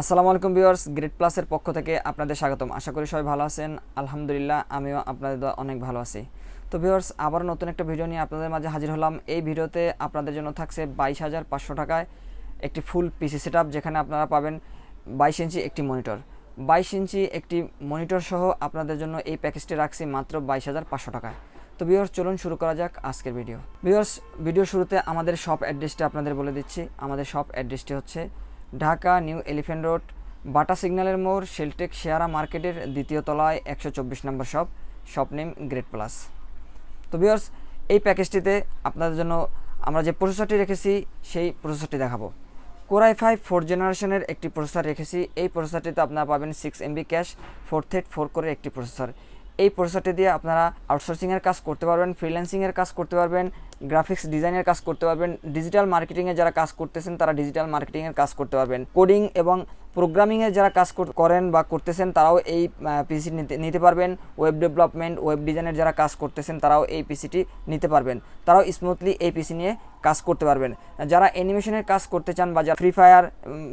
আসসালামু আলাইকুম viewers, grade প্লাসের পক্ষ থেকে আপনাদের স্বাগতম। আশা করি সবাই ভালো আছেন। আলহামদুলিল্লাহ, আমিও আপনাদের দোয়া অনেক ভালো আছি। তো ভিউয়ার্স, আবার নতুন একটা ভিডিও নিয়ে আপনাদের মাঝে হাজির হলাম। এই ভিডিওতে আপনাদের জন্য থাকছে 22,500 টাকায় একটি ফুল পিসি সেটআপ, যেখানে আপনারা পাবেন 22 ইঞ্চি একটি মনিটর। 22 ইঞ্চি একটি মনিটর সহ আপনাদের জন্য এই প্যাকেজটি রাখছি মাত্র 22,500 টাকায়। তো ভিউয়ার্স, চলুন শুরু করা যাক আজকের ভিডিও। ভিউয়ার্স, ভিডিও শুরুতে আমাদের শপ অ্যাড্রেসটা আপনাদের বলে দিচ্ছি। আমাদের শপ অ্যাড্রেসটি হচ্ছে Dhaka new elephant road, Bata সিগন্যালের মোড়, শেলটেক শেয়ারা মার্কেটের দ্বিতীয় তলায় 124 নম্বর শপ নেম গ্রেড প্লাস। তো ভিউয়ার্স, এই প্যাকেজটিতে আপনাদের জন্য আমরা যে প্রসেসরটি রেখেছি সেই প্রসেসরটি দেখাবো। কোর i5 4 জেনারেশনের একটি প্রসেসর রেখেছি। এই প্রসেসরটিতে আপনারা পাবেন 6 MB ক্যাশ, 4 থ্রেড 4 কোরের একটি প্রসেসর। এই প্রসেসরটি দিয়ে আপনারা আউটসোর্সিংয়ের কাজ করতে পারবেন, ফ্রিল্যান্সিংয়ের কাজ করতে পারবেন, গ্রাফিক্স ডিজাইনের কাজ করতে পারবেন, ডিজিটাল মার্কেটিংয়ে যারা কাজ করতেছেন তারা ডিজিটাল মার্কেটিংয়ের কাজ করতে পারবেন, কোডিং এবং প্রোগ্রামিংয়ে যারা কাজ করেন বা করতেছেন তারাও এই পিসি নিতে পারবেন, ওয়েব ডেভেলপমেন্ট, ওয়েব ডিজাইনের যারা কাজ করতেছেন তারাও এই পিসিটি নিতে পারবেন, তারাও স্মুথলি এই পিসি নিয়ে কাজ করতে পারবেন। যারা অ্যানিমেশনের কাজ করতে চান বা যারা ফ্রি ফায়ার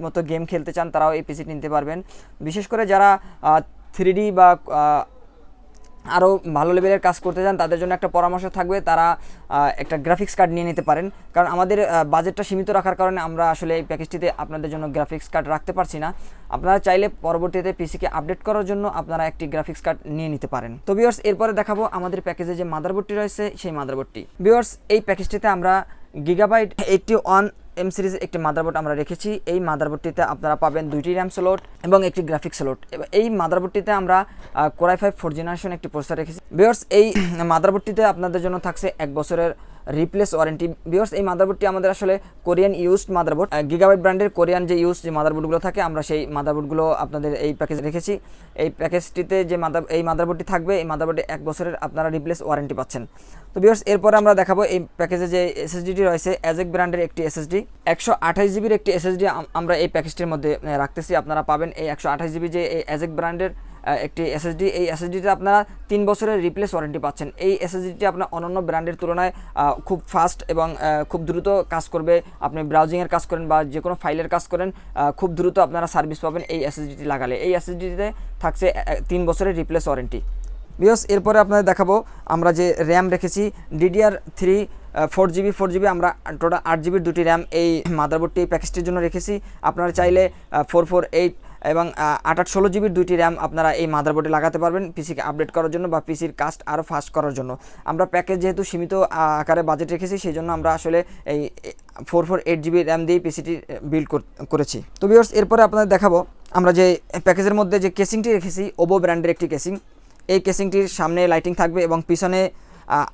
মতো গেম খেলতে চান তারাও এই পিসিটি নিতে পারবেন। বিশেষ করে যারা 3D বা আরও ভালো লেভেলের কাজ করতে চান তাদের জন্য একটা পরামর্শ থাকবে, তারা একটা গ্রাফিক্স কার্ড নিয়ে নিতে পারেন। কারণ আমাদের বাজেটটা সীমিত রাখার কারণে আমরা আসলে এই প্যাকেজটিতে আপনাদের জন্য গ্রাফিক্স কার্ড রাখতে পারছি না। আপনারা চাইলে পরবর্তীতে পিসিকে আপডেট করার জন্য আপনারা একটি গ্রাফিক্স কার্ড নিয়ে নিতে পারেন। তো ভিউয়ার্স, এরপরে দেখাবো আমাদের প্যাকেজে যে মাদারবোর্ডটি রয়েছে সেই মাদারবোর্ডটি। ভিউয়ার্স, এই প্যাকেজটিতে আমরা গিগাবাইট 81 এম সিরিজের একটি মাদারবোর্ড আমরা রেখেছি। এই মাদারবোর্ডটিতে আপনারা পাবেন 2টি র্যাম স্লট এবং একটি গ্রাফিক্স স্লট। এই মাদারবোর্ডটিতে আমরা কোর i5 4 জেনারেশন একটি প্রসেসর রেখেছি। ভিউয়ার্স, এই মাদারবোর্ডটিতে আপনাদের জন্য থাকছে 1 বছরের রিপ্লেস ওয়ারেন্টি। ভিউয়ার্স, এই মাদারবোর্ডটি আমাদের আসলে কোরিয়ান ইউজড মাদারবোর্ড, গিগাবাইট ব্র্যান্ডের কোরিয়ান যে ইউজড যে মাদারবোর্ডগুলো থাকে আমরা সেই মাদারবোর্ডগুলো আপনাদের এই প্যাকেজে রেখেছি। এই প্যাকেজটিতে যে মাদারবোর্ডটি থাকবে, এই মাদারবোর্ডে 1 বছরের আপনারা রিপ্লেস ওয়ারেন্টি পাচ্ছেন। তো ভিউয়ার্স, এরপরে আমরা দেখাবো এই প্যাকেজে যে এসএসডিটি রয়েছে, অ্যাজেক ব্র্যান্ডের একটি এসএসডি, 128 জিবির একটি এসএসডি আমরা এই প্যাকেজটির মধ্যে রাখতেছি। আপনারা পাবেন এই 128 জিবি যে এই অ্যাজেক ব্র্যান্ডের একটি এসএসডি। এই এসএসডিতে আপনারা 3 বছরের রিপ্লেস ওয়ারেন্টি পাচ্ছেন। এই এসএসডিটি আপনার অন্যান্য ব্র্যান্ডের তুলনায় খুব ফাস্ট এবং খুব দ্রুত কাজ করবে। আপনি ব্রাউজিংয়ের কাজ করেন বা যে কোনো ফাইলের কাজ করেন, খুব দ্রুত আপনারা সার্ভিস পাবেন এই এসএসডিটি লাগালে। এই এসএসডিতে থাকছে 3 বছরের রিপ্লেস ওয়ারেন্টি। ভিউয়ার্স, এরপরে আপনাদের দেখাবো আমরা যে র্যাম রেখেছি DDR3 4 জিবি আমরা টোটাল 8 জিবির 2টি র্যাম এই মাদারবোর্ডটি এই প্যাকেজটির জন্য রেখেছি। আপনারা চাইলে 448 এবং 816 জিবির 2টি র্যাম আপনারা এই মাদারবোর্ডে লাগাতে পারবেন পিসিকে আপডেট করার জন্য বা পিসির কাজ আরও ফাস্ট করার জন্য। আমরা প্যাকেজ যেহেতু সীমিত আকারে বাজেট রেখেছি সেই জন্য আমরা আসলে এই 448 জিবি র্যাম দিয়ে পিসিটি বিল্ড করেছি। তো ভিউয়ার্স, এরপরে আপনাদের দেখাবো আমরা যে প্যাকেজের মধ্যে যে কেসিংটি রেখেছি, ওবো ব্র্যান্ডের একটি কেসিং। এই কেসিংটির সামনে লাইটিং থাকবে এবং পিছনে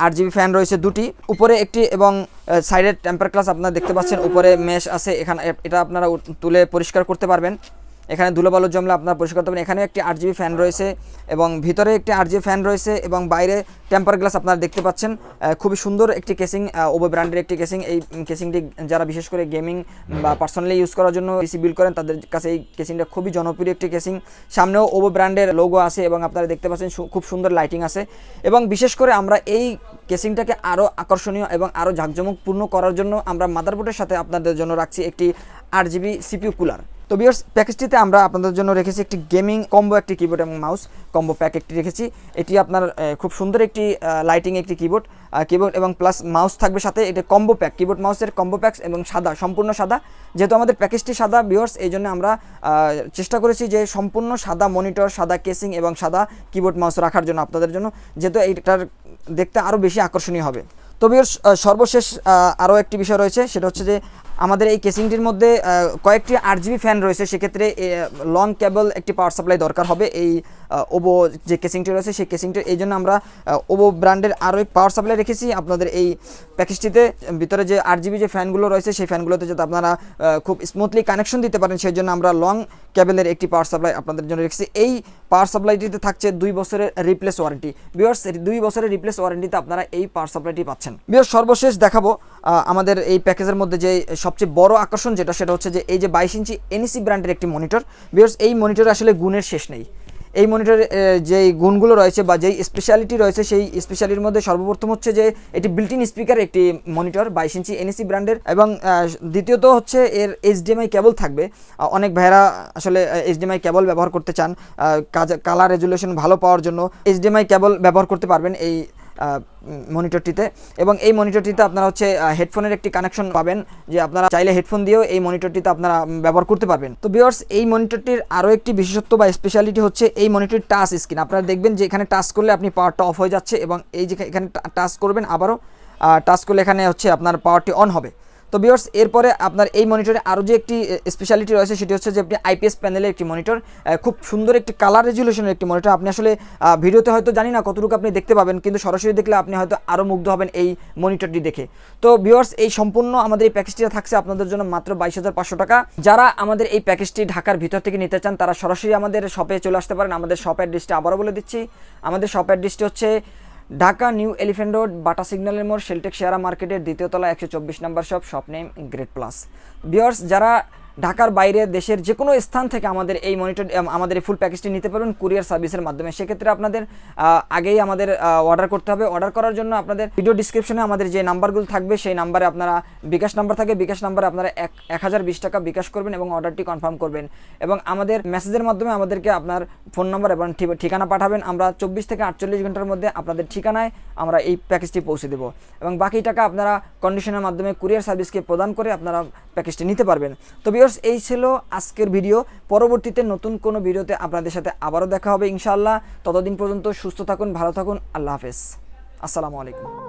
8 জিবি ফ্যান রয়েছে 2টি, উপরে একটি এবং সাইডের টেম্পার গ্লাস আপনারা দেখতে পাচ্ছেন। উপরে মেশ আছে, এখানে এটা আপনারা তুলে পরিষ্কার করতে পারবেন। এখানে ধুলোবালু জমলে আপনারা পরিষ্কার করতে পারেন। এখানে একটি 8 জিবি ফ্যান রয়েছে এবং ভিতরে একটি 8 জিবি ফ্যান রয়েছে এবং বাইরে টেম্পার গ্লাস আপনারা দেখতে পাচ্ছেন। খুবই সুন্দর একটি কেসিং, ওবো ব্র্যান্ডের একটি কেসিং। এই কেসিংটি যারা বিশেষ করে গেমিং বা পার্সোনালি ইউজ করার জন্য পিসি বিল্ড করেন তাদের কাছে এই কেসিংটা খুবই জনপ্রিয় একটি কেসিং। সামনেও ওবো ব্র্যান্ডের লোগো আছে এবং আপনারা দেখতে পাচ্ছেন খুব সুন্দর লাইটিং আছে। এবং বিশেষ করে আমরা এই কেসিংটাকে আরও আকর্ষণীয় এবং আরও জাঁকজমকপূর্ণ করার জন্য আমরা মাদারবোর্ডের সাথে আপনাদের জন্য রাখছি একটি 8 জিবি সিপিইউ কুলার। তো ভিউয়ার্স, প্যাকেজটিতে আমরা আপনাদের জন্য রেখেছি একটি গেমিং কম্বো, একটি কিবোর্ড এবং মাউস কম্বো প্যাক একটি রেখেছি। এটি আপনার খুব সুন্দর একটি লাইটিং একটি কিবোর্ড এবং প্লাস মাউস থাকবে সাথে। এটা কম্বো প্যাক, কিবোর্ড মাউসের কম্বো প্যাক এবং সাদা, সম্পূর্ণ সাদা। যেহেতু আমাদের প্যাকেজটি সাদা ভিউয়ার্স, এই জন্য আমরা চেষ্টা করেছি যে সম্পূর্ণ সাদা মনিটর, সাদা কেসিং এবং সাদা কিবোর্ড মাউস রাখার জন্য আপনাদের জন্য, যেহেতু এইটার দেখতে আরও বেশি আকর্ষণীয় হবে। তো ভিউয়ার্স, সর্বশেষ আরও একটি বিষয় রয়েছে, সেটা হচ্ছে যে আমাদের এই কেসিংটির মধ্যে কয়েকটি 8 জিবি ফ্যান রয়েছে। সেক্ষেত্রে লং কেবল একটি পাওয়ার সাপ্লাই দরকার হবে এই ওবো যে কেসিংটি রয়েছে সেই কেসিংটির। এই জন্য আমরা ওবো ব্র্যান্ডের আরও এক পাওয়ার সাপ্লাই রেখেছি আপনাদের এই প্যাকেজটিতে। ভিতরে যে 8 জিবি যে ফ্যানগুলো রয়েছে সেই ফ্যানগুলোতে যাতে আপনারা খুব স্মুথলি কানেকশন দিতে পারেন সেই জন্য আমরা লং কেবলের একটি পাওয়ার সাপ্লাই আপনাদের জন্য রেখেছি। এই পাওয়ার সাপ্লাইটিতে থাকছে 2 বছরের রিপ্লেস ওয়ারেন্টি। ভিউয়ার্স, 2 বছরের রিপ্লেস ওয়ারেন্টিতে আপনারা এই পাওয়ার সাপ্লাইটি পাচ্ছেন। ভিউয়ার্স, সর্বশেষ দেখাবো আমাদের এই প্যাকেজের মধ্যে যে সবচেয়ে বড় আকর্ষণ সেটা হচ্ছে যে এই যে 22 ইঞ্চি এনইসি ব্র্যান্ডের একটি মনিটর। ভিউয়ার্স, এই মনিটরে আসলে গুণের শেষ নেই। এই মনিটরের যেই গুণগুলো রয়েছে বা যেই স্পেশালিটি রয়েছে সেই স্পেশালিটির মধ্যে সর্বপ্রথম হচ্ছে যে এটি বিল্ট ইন স্পিকার একটি মনিটর 22 ইঞ্চি এনএসি ব্র্যান্ডের, এবং দ্বিতীয়ত হচ্ছে এর এইচডিএমআই কেবল থাকবে। অনেক ভাইরা আসলে এইচডিএমআই কেবল ব্যবহার করতে চান কালার রেজুলেশন ভালো পাওয়ার জন্য, এইচডিএমআই কেবল ব্যবহার করতে পারবেন এই মনিটরটিতে। এবং এই মনিটরটিতে আপনারা হচ্ছে হেডফোনের একটি কানেকশন পাবেন, যে আপনারা চাইলে হেডফোন দিয়েও এই মনিটরটিতে আপনারা ব্যবহার করতে পারবেন। তো ভিউয়ার্স, এই মনিটরটির আরও একটি বিশেষত্ব বা স্পেশালিটি হচ্ছে এই মনিটরটির টাচ স্ক্রিন। আপনারা দেখবেন যে এখানে টাচ করলে আপনি পাওয়ারটা অফ হয়ে যাচ্ছে, এবং এই যে এখানে টাচ করবেন আবারও টাচ করলে এখানে হচ্ছে আপনার পাওয়ারটি অন হবে। তো ভিউয়ার্স, এরপরে আপনার এই মনিটরে আরও যে একটি স্পেশালিটি রয়েছে সেটি হচ্ছে যে আপনি আইপিএস প্যানেলের একটি মনিটর, খুব সুন্দর একটি কালার রেজুলেশনের একটি মনিটর। আপনি আসলে ভিডিওতে হয়তো জানি না কতটুকু আপনি দেখতে পাবেন, কিন্তু সরাসরি দেখলে আপনি হয়তো আরও মুগ্ধ হবেন এই মনিটরটি দেখে। তো ভিউয়ার্স, এই সম্পূর্ণ আমাদের এই প্যাকেজটি থাকছে আপনাদের জন্য মাত্র 22,500 টাকা। যারা আমাদের এই প্যাকেজটি ঢাকার ভিতর থেকে নিতে চান তারা সরাসরি আমাদের শপে চলে আসতে পারেন। আমাদের শপ অ্যাড্রেসটি আবারও বলে দিচ্ছি, আমাদের শপ অ্যাড্রেসটি হচ্ছে Dhaka new elephant road, Bata সিগন্যালের মোড়, শেলটেক শেয়ারা মার্কেটের 2য় তলা, 124 নম্বর shop, shop name grade plus. Viewers, যারা ঢাকার বাইরে দেশের যে কোনো স্থান থেকে আমাদের এই মনিটর আমাদের এই ফুল প্যাকেজটি নিতে পারবেন কুরিয়ার সার্ভিসের মাধ্যমে। সেক্ষেত্রে আপনাদের আগেই আমাদের অর্ডার করতে হবে। অর্ডার করার জন্য আপনাদের ভিডিও ডিসক্রিপশনে আমাদের যে নাম্বারগুলো থাকবে সেই নাম্বারে আপনারা বিকাশ নাম্বার থাকে, বিকাশ নাম্বারে আপনারা 1020 টাকা বিকাশ করবেন এবং অর্ডারটি কনফার্ম করবেন, এবং আমাদের মেসেজের মাধ্যমে আমাদেরকে আপনার ফোন নাম্বার এবং ঠিকানা পাঠাবেন। আমরা 24 থেকে 48 ঘন্টার মধ্যে আপনাদের ঠিকানায় আমরা এই প্যাকেজটি পৌঁছে দেবো, এবং বাকি টাকা আপনারা কন্ডিশনের মাধ্যমে কুরিয়ার সার্ভিসকে প্রদান করে আপনারা প্যাকেজটি নিতে পারবেন। তো ভিউয়ার্স, এই ছিল আজকের ভিডিও। পরবর্তীতে নতুন কোনো ভিডিওতে আপনাদের সাথে আবারও দেখা হবে ইনশাআল্লাহ। ততদিন পর্যন্ত সুস্থ থাকুন, ভালো থাকুন, আল্লাহ হাফেজ, আসসালামু আলাইকুম।